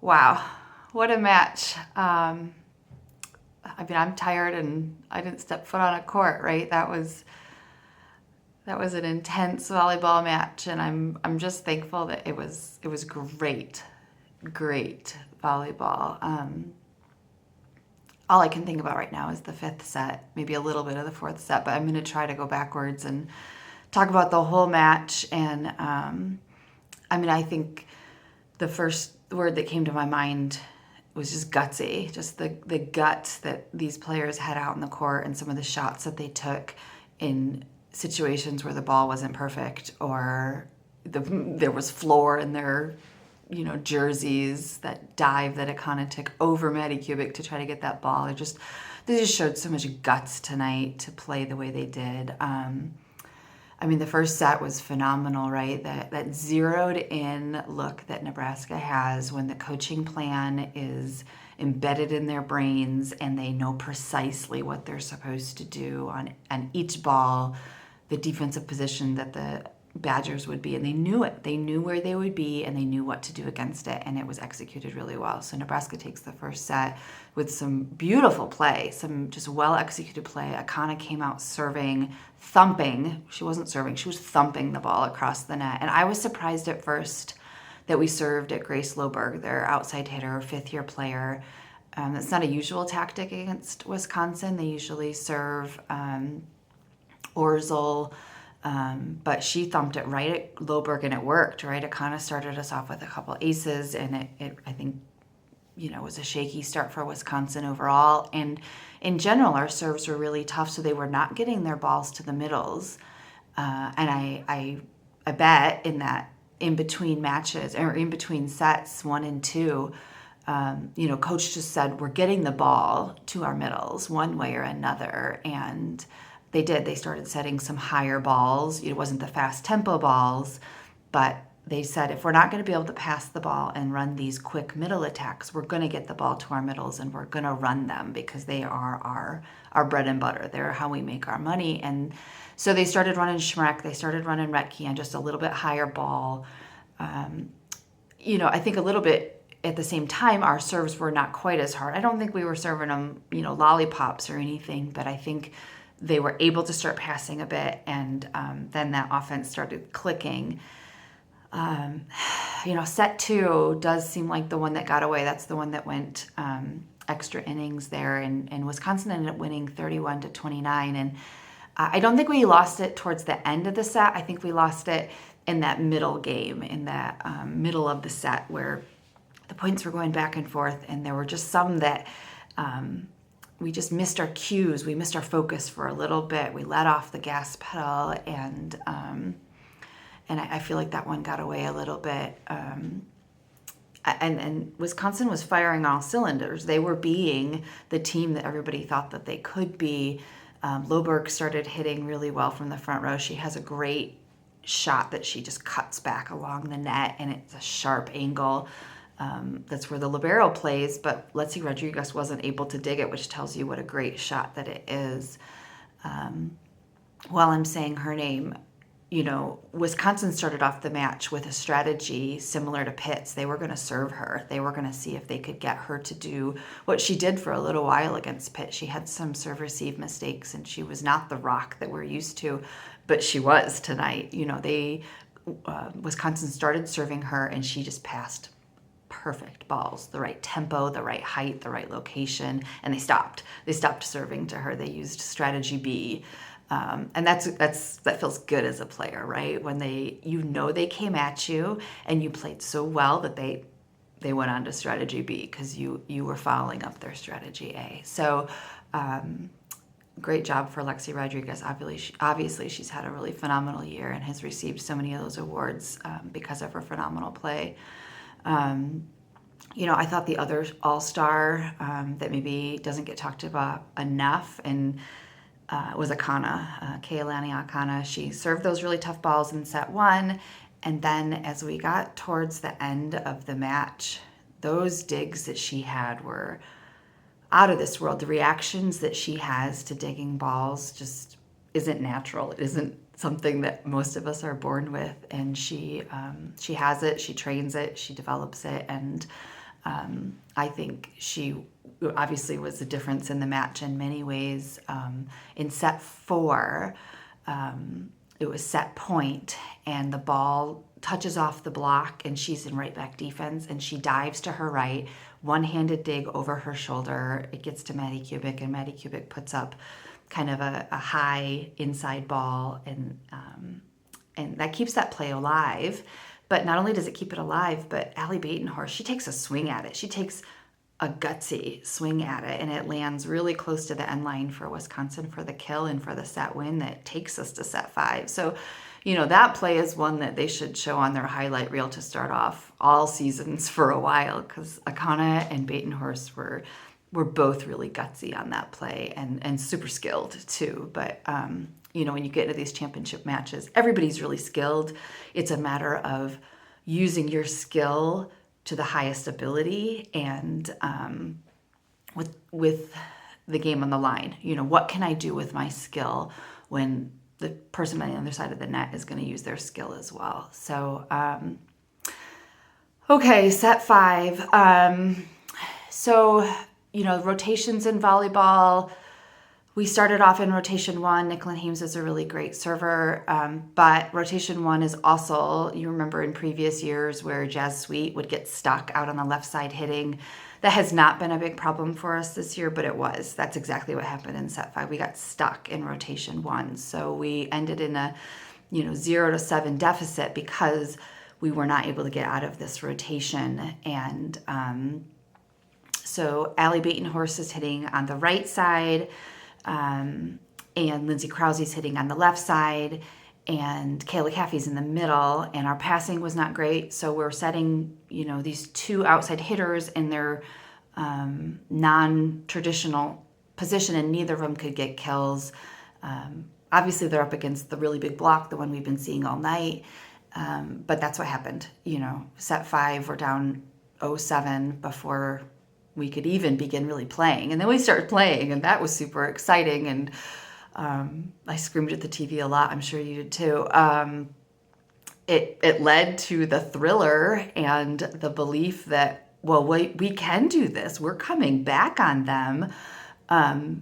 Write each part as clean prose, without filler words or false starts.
Wow, what a match. I'm tired and I didn't step foot on a court, right? That was an intense volleyball match, and I'm just thankful that it was great, great volleyball. All I can think about right now is the fifth set, maybe a little bit of the fourth set, but I'm going to try to go backwards and talk about the whole match. And I think the first word that came to my mind was just gutsy, just the guts that these players had out in the court and some of the shots that they took in situations where the ball wasn't perfect or there was floor in their jerseys, that dive that Akana took over Maddie Kubik to try to get that ball. They just showed so much guts tonight to play the way they did. The first set was phenomenal, right? That zeroed in look that Nebraska has when the coaching plan is embedded in their brains and they know precisely what they're supposed to do on each ball, the defensive position that the Badgers would be, and they knew it. They knew where they would be, and they knew what to do against it, and it was executed really well. So Nebraska takes the first set with some beautiful play, some just well-executed play. Akana came out serving, thumping. She wasn't serving. She was thumping the ball across the net, and I was surprised at first that we served at Grace Loberg, their outside hitter, fifth-year player. That's not a usual tactic against Wisconsin. They usually serve Orzel, but she thumped it right at Loberg, and it worked, right? It kind of started us off with a couple aces, and it I think, was a shaky start for Wisconsin overall. And in general, our serves were really tough, so they were not getting their balls to the middles. And I bet in between matches, or in between sets 1 and 2, coach just said, we're getting the ball to our middles one way or another. And they did. They started setting some higher balls. It wasn't the fast tempo balls, but they said, if we're not going to be able to pass the ball and run these quick middle attacks, we're going to get the ball to our middles and we're going to run them because they are our bread and butter. They're how we make our money. And so they started running Schmreck. They started running Retke on just a little bit higher ball. I think a little bit at the same time, our serves were not quite as hard. I don't think we were serving them, lollipops or anything, but I think they were able to start passing a bit, and then that offense started clicking. Set 2 does seem like the one that got away. That's the one that went extra innings there, and Wisconsin ended up winning 31-29. And I don't think we lost it towards the end of the set. I think we lost it in that middle game, in that middle of the set where the points were going back and forth, and there were just some that we just missed our cues. We missed our focus for a little bit. We let off the gas pedal, and I feel like that one got away a little bit. And Wisconsin was firing all cylinders. They were being the team that everybody thought that they could be. Loberg started hitting really well from the front row. She has a great shot that she just cuts back along the net, and it's a sharp angle. That's where the libero plays, but Lexi Rodriguez wasn't able to dig it, which tells you what a great shot that it is. While I'm saying her name, Wisconsin started off the match with a strategy similar to Pitt's. They were going to serve her. They were going to see if they could get her to do what she did for a little while against Pitt. She had some serve-receive mistakes, and she was not the rock that we're used to, but she was tonight. Wisconsin started serving her, and she just passed perfect balls, the right tempo, the right height, the right location, and they stopped serving to her. They used strategy B, and that feels good as a player, right? When they came at you and you played so well that they went on to strategy B because you were following up their strategy A. So great job for Lexi Rodriguez. Obviously she's had a really phenomenal year and has received so many of those awards because of her phenomenal play. I thought the other all-star that maybe doesn't get talked about enough and was Akana, Keilani Akana. She served those really tough balls in set 1, and then as we got towards the end of the match, those digs that she had were out of this world. The reactions that she has to digging balls just isn't natural. It isn't something that most of us are born with, and she has it, she trains it, she develops it, and I think she obviously was the difference in the match in many ways. In set 4, it was set point, and the ball touches off the block, and she's in right back defense, and she dives to her right, one-handed dig over her shoulder. It gets to Maddie Kubik, and Maddie Kubik puts up kind of a high inside ball, and that keeps that play alive. But not only does it keep it alive, but Allie Batenhorst, she takes a swing at it. She takes a gutsy swing at it, and it lands really close to the end line for Wisconsin for the kill and for the set win that takes us to set 5. So, that play is one that they should show on their highlight reel to start off all seasons for a while, because Akana and Batenhorst were both really gutsy on that play, and super skilled too. But when you get into these championship matches, everybody's really skilled. It's a matter of using your skill to the highest ability, and with the game on the line. What can I do with my skill when the person on the other side of the net is going to use their skill as well? So, okay, set 5. Rotations in volleyball. We started off in rotation 1. Nicklin Hames is a really great server, but rotation 1 is also, you remember in previous years where Jazz Sweet would get stuck out on the left side hitting. That has not been a big problem for us this year, but it was. That's exactly what happened in set 5. We got stuck in rotation 1. So we ended in a 0-7 deficit because we were not able to get out of this rotation. And so Allie Batenhorst is hitting on the right side, and Lindsay Krause's hitting on the left side, and Kayla Caffey's in the middle, and our passing was not great. So we're setting, these two outside hitters in their non-traditional position, and neither of them could get kills. Obviously, they're up against the really big block, the one we've been seeing all night. But that's what happened. Set 5, we're down 0-7 before we could even begin really playing. And then we started playing, and that was super exciting. And I screamed at the TV a lot. I'm sure you did too. It led to the thriller and the belief that, well, we can do this. We're coming back on them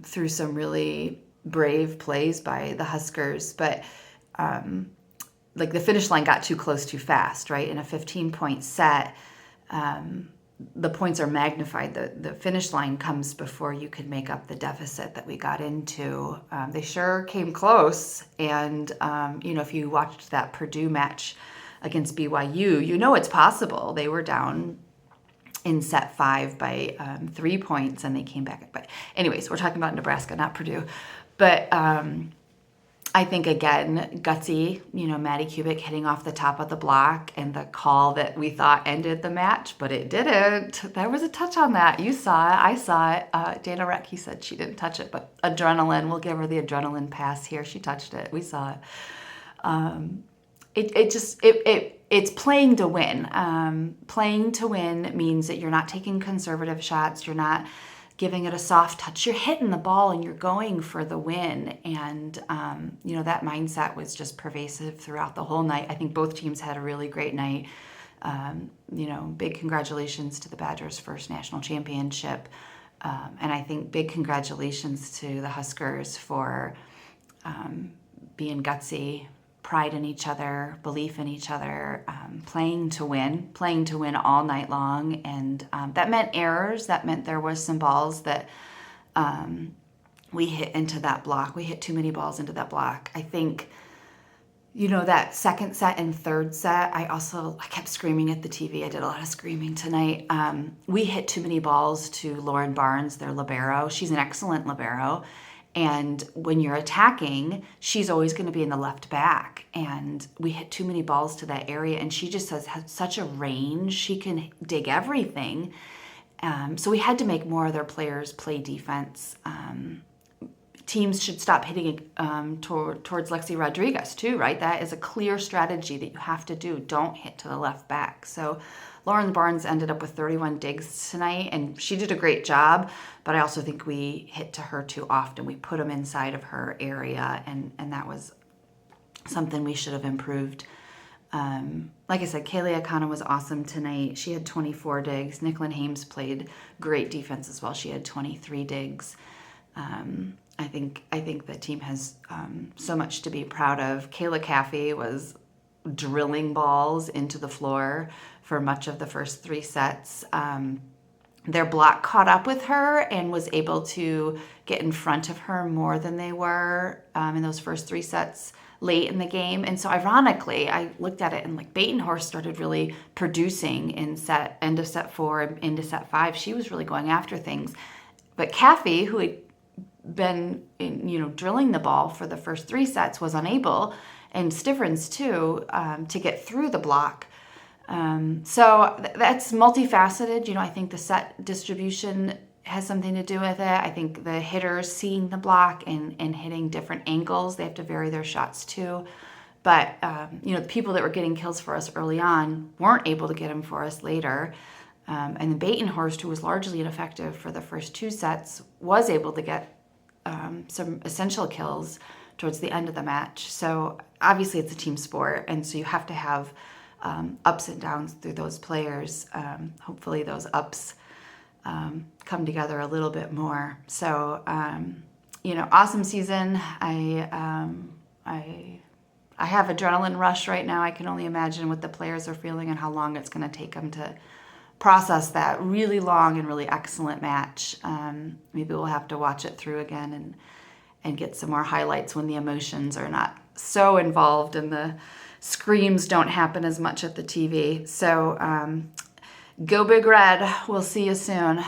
through some really brave plays by the Huskers. But the finish line got too close too fast, right? In a 15-point set, the points are magnified. The finish line comes before you could make up the deficit that we got into. They sure came close. And, if you watched that Purdue match against BYU, it's possible. They were down in set 5 by 3 points, and they came back. But anyways, we're talking about Nebraska, not Purdue. But I think, again, gutsy, Maddie Kubik hitting off the top of the block, and the call that we thought ended the match, but it didn't. There was a touch on that. You saw it. I saw it. Dana Reck, said she didn't touch it, but adrenaline. We'll give her the adrenaline pass here. She touched it. We saw it. It's playing to win. Playing to win means that you're not taking conservative shots. You're not giving it a soft touch. You're hitting the ball and you're going for the win. And, that mindset was just pervasive throughout the whole night. I think both teams had a really great night. Big congratulations to the Badgers' first national championship. And I think big congratulations to the Huskers for being gutsy, pride in each other, belief in each other, playing to win all night long. And that meant errors. That meant there was some balls that we hit into that block. We hit too many balls into that block. I think, that second set and third set, I kept screaming at the TV. I did a lot of screaming tonight. We hit too many balls to Lauren Barnes, their libero. She's an excellent libero. And when you're attacking, she's always going to be in the left back. And we hit too many balls to that area. And she just has such a range. She can dig everything. So we had to make more of their players play defense. Teams should stop hitting towards Lexi Rodriguez too, right? That is a clear strategy that you have to do. Don't hit to the left back. So Lauren Barnes ended up with 31 digs tonight, and she did a great job, but I also think we hit to her too often. We put them inside of her area, and that was something we should have improved. Like I said, Kaylee Akana was awesome tonight. She had 24 digs. Nicklin Hames played great defense as well. She had 23 digs. I think the team has so much to be proud of. Kayla Caffey was drilling balls into the floor for much of the first 3 sets. Their block caught up with her and was able to get in front of her more than they were in those first 3 sets late in the game. And so ironically, I looked at it and like Batenhorst started really producing in end of set 4 and into set 5. She was really going after things. But Caffey, who had been drilling the ball for the first 3 sets, was unable, and Stivrins too, to get through the block. So that's multifaceted. I think the set distribution has something to do with it. I think the hitters seeing the block and hitting different angles, they have to vary their shots too. But, the people that were getting kills for us early on weren't able to get them for us later. And the Batenhorst, who was largely ineffective for the first 2 sets, was able to get some essential kills towards the end of the match. So obviously it's a team sport, and so you have to have ups and downs through those players. Hopefully those ups come together a little bit more. So, awesome season. I have adrenaline rush right now. I can only imagine what the players are feeling and how long it's going to take them to process that really long and really excellent match. Maybe we'll have to watch it through again and get some more highlights when the emotions are not so involved and the screams don't happen as much at the TV. So go Big Red. We'll see you soon.